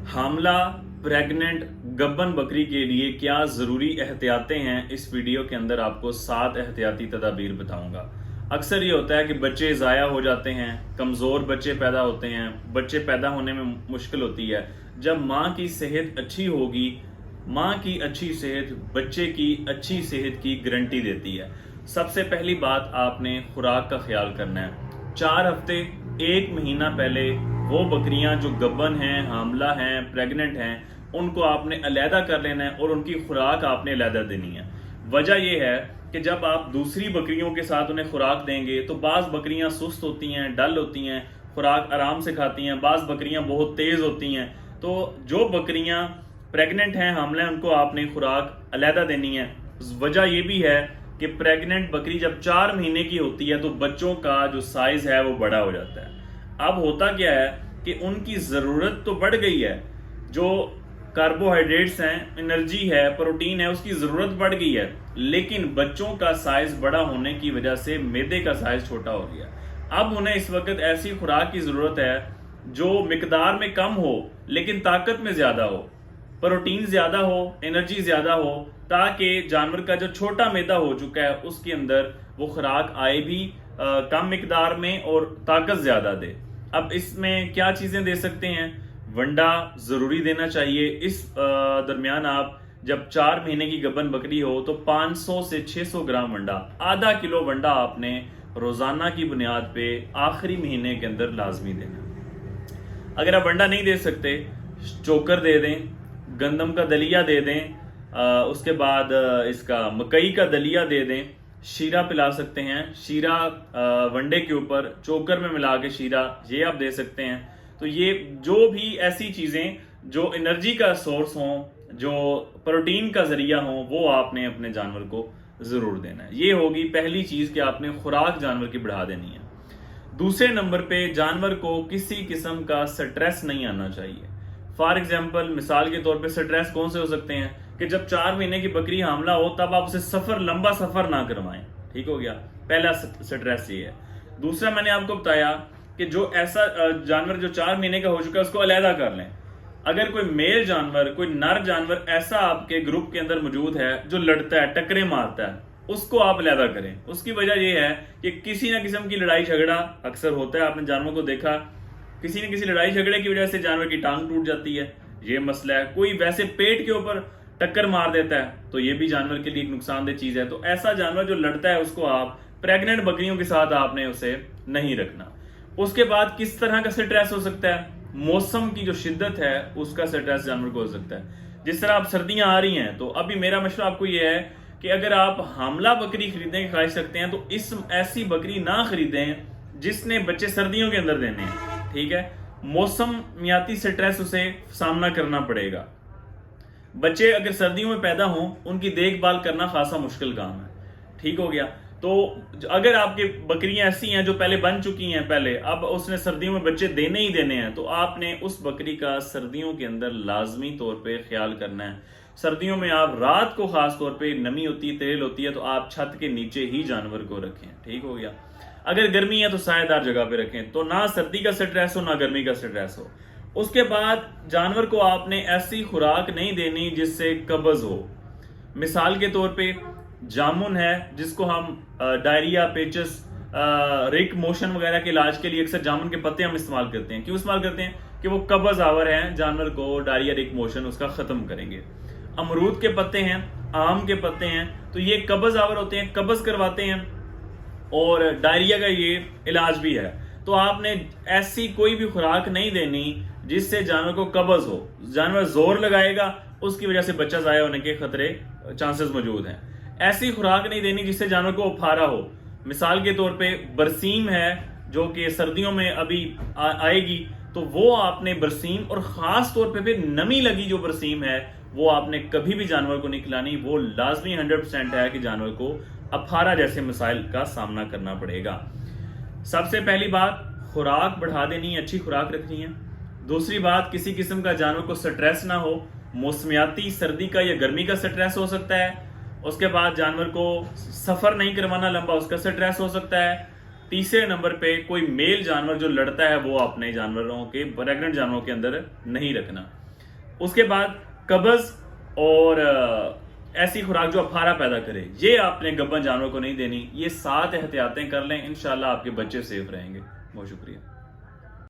हामला pregnant गब्बन बकरी के लिए क्या ज़रूरी एहतियातें हैं, इस वीडियो के अंदर आपको 7 एहतियाती तदाबीर बताऊंगा। अक्सर ये होता है कि बच्चे ज़ाया हो जाते हैं, कमज़ोर बच्चे पैदा होते हैं, बच्चे पैदा होने में मुश्किल होती है। जब माँ की सेहत अच्छी होगी, माँ की अच्छी सेहत बच्चे की अच्छी सेहत की गारंटी देती है। सबसे पहली बात, आपने खुराक का ख्याल करना है। 4 हफ्ते 1 महीना पहले वो बकरियां जो गब्बन हैं, हामला हैं, प्रेग्नेंट हैं, उनको आपने अलहदा कर लेना है और उनकी खुराक आपने अलहदा देनी है। वजह यह है कि जब आप दूसरी बकरियों के साथ उन्हें खुराक देंगे तो बाज़ बकरियां सुस्त होती हैं, डल होती हैं, खुराक आराम से खाती हैं, बाज़ बकरियां बहुत तेज़ होती हैं। तो जो बकरियां प्रेग्नेंट हैं, हामला हैं, उनको आपने खुराक अलहदा देनी है। वजह यह भी है कि प्रेग्नेंट बकरी जब 4 महीने की होती है तो बच्चों का जो साइज है वो बड़ा हो जाता है। अब होता क्या है कि उनकी ज़रूरत तो बढ़ गई है, जो कार्बोहाइड्रेट्स हैं, एनर्जी है, प्रोटीन है, उसकी ज़रूरत बढ़ गई है, लेकिन बच्चों का साइज बड़ा होने की वजह से मैदे का साइज छोटा हो गया। अब उन्हें इस वक्त ऐसी खुराक की ज़रूरत है जो मिकदार में कम हो लेकिन ताकत में ज़्यादा हो, प्रोटीन ज़्यादा हो, एनर्जी ज़्यादा हो, ताकि जानवर का जो छोटा मैदा हो चुका है उसके अंदर वो खुराक आए भी कम मिकदार में और ताकत ज़्यादा दे। अब इसमें क्या चीज़ें दे सकते हैं? वंडा ज़रूरी देना चाहिए। इस दरमियान आप जब 4 महीने की गब्बन बकरी हो तो 500 से 600 ग्राम वंडा, आधा किलो वंडा आपने रोज़ाना की बुनियाद पे आखिरी महीने के अंदर लाजमी देना। अगर आप वंडा नहीं दे सकते, चोकर दे दें, गंदम का दलिया दे दें, उसके बाद इसका मकई का दलिया दे दें, शीरा पिला सकते हैं। शीरा वंडे के ऊपर चोकर में मिला के शीरा, ये आप दे सकते हैं। तो ये जो भी ऐसी चीज़ें जो एनर्जी का सोर्स हों, जो प्रोटीन का जरिया हों, वो आपने अपने जानवर को ज़रूर देना है। ये होगी पहली चीज़ कि आपने खुराक जानवर की बढ़ा देनी है। दूसरे नंबर पे, जानवर को किसी किस्म का स्ट्रेस नहीं आना चाहिए। फॉर एग्जाम्पल, मिसाल के तौर पे स्ट्रेस कौन से हो सकते हैं कि जब 4 महीने की बकरी हामला हो तब आप उसे लंबा सफर ना करवाएं। ठीक हो गया, पहला स्ट्रेस ये है। दूसरा, मैंने आपको बताया कि जो ऐसा जानवर जो 4 महीने का हो चुका है उसको अलहदा कर लें। अगर कोई मेल जानवर, कोई नर जानवर ऐसा आपके ग्रुप के अंदर मौजूद है जो लड़ता है, टकरे मारता है, उसको आप अलहदा करें। उसकी वजह यह है कि किसी ना किस्म की लड़ाई झगड़ा अक्सर होता है, आपने जानवरों को देखा, किसी न किसी लड़ाई झगड़े की वजह से जानवर की टांग टूट जाती है, ये मसला है। कोई वैसे पेट के ऊपर टक्कर मार देता है तो ये भी जानवर के लिए एक नुकसानदेह चीज है। तो ऐसा जानवर जो लड़ता है उसको आप प्रेग्नेंट बकरियों के साथ आपने उसे नहीं रखना। उसके बाद किस तरह का स्ट्रेस हो सकता है? मौसम की जो शिद्दत है उसका स्ट्रेस जानवर को हो सकता है। जिस तरह आप सर्दियां आ रही हैं तो अभी मेरा मशवरा आपको यह है कि अगर आप हामला बकरी खरीदने की ख्वाहिश रखते हैं तो ऐसी बकरी ना खरीदें जिसने बच्चे सर्दियों के अंदर देने हैं। ठीक है, मौसमियाती स्ट्रेस उसे सामना करना पड़ेगा। बच्चे अगर सर्दियों में पैदा हों, उनकी देखभाल करना खासा मुश्किल काम है। ठीक हो गया। तो अगर आपकी बकरियां ऐसी हैं जो पहले बन चुकी हैं, पहले अब उसने सर्दियों में बच्चे देने ही देने हैं, तो आपने उस बकरी का सर्दियों के अंदर लाजमी तौर पे ख्याल करना है। सर्दियों में आप रात को खास तौर पे, नमी होती है, तेल होती है, तो आप छत के नीचे ही जानवर को रखें। ठीक हो गया। अगर गर्मी है तो सायेदार जगह पे रखें, तो ना सर्दी का स्ट्रेस हो ना गर्मी का स्ट्रेस हो। उसके बाद जानवर को आपने ऐसी खुराक नहीं देनी जिससे कब्ज हो। मिसाल के तौर पे जामुन है, जिसको हम डायरिया, पेचस, रिक मोशन वगैरह के इलाज के लिए अक्सर जामुन के पत्ते हम इस्तेमाल करते हैं। क्यों इस्तेमाल करते हैं? कि वो कब्ज आवर है, जानवर को डायरिया, रिक मोशन उसका खत्म करेंगे। अमरूद के पत्ते हैं, आम के पत्ते हैं, तो ये कब्ज आवर होते हैं, कब्ज करवाते हैं और डायरिया का ये इलाज भी है। तो आपने ऐसी कोई भी खुराक नहीं देनी जिससे जानवर को कब्ज हो। जानवर जोर लगाएगा, उसकी वजह से बच्चा ज़ाया होने के खतरे, चांसेस मौजूद हैं। ऐसी खुराक नहीं देनी जिससे जानवर को उफारा हो। मिसाल के तौर पे बरसीम है जो कि सर्दियों में अभी आएगी, तो वो आपने बरसीम, और ख़ास तौर पे फिर नमी लगी जो बरसीम है, वो आपने कभी भी जानवर को नहीं खिलानी। वो लाजमी 100% है कि जानवर को अफारा जैसे मसाइल का सामना करना पड़ेगा। सबसे पहली बात, खुराक बढ़ा देनी है, अच्छी खुराक रखनी है। दूसरी बात, किसी किस्म का जानवर को स्ट्रेस ना हो। मौसमियाती सर्दी का या गर्मी का स्ट्रेस हो सकता है। उसके बाद जानवर को सफ़र नहीं करवाना लंबा, उसका स्ट्रेस हो सकता है। तीसरे नंबर पे, कोई मेल जानवर जो लड़ता है वो अपने जानवरों के, प्रेग्नेंट जानवरों के अंदर नहीं रखना। اس کے بعد قبض اور ایسی خوراک جو افارہ پیدا کرے، یہ آپ نے گبن جانور کو نہیں دینی. یہ 7 احتیاطیں کر لیں، انشاءاللہ آپ کے بچے سیف رہیں گے. بہت شکریہ.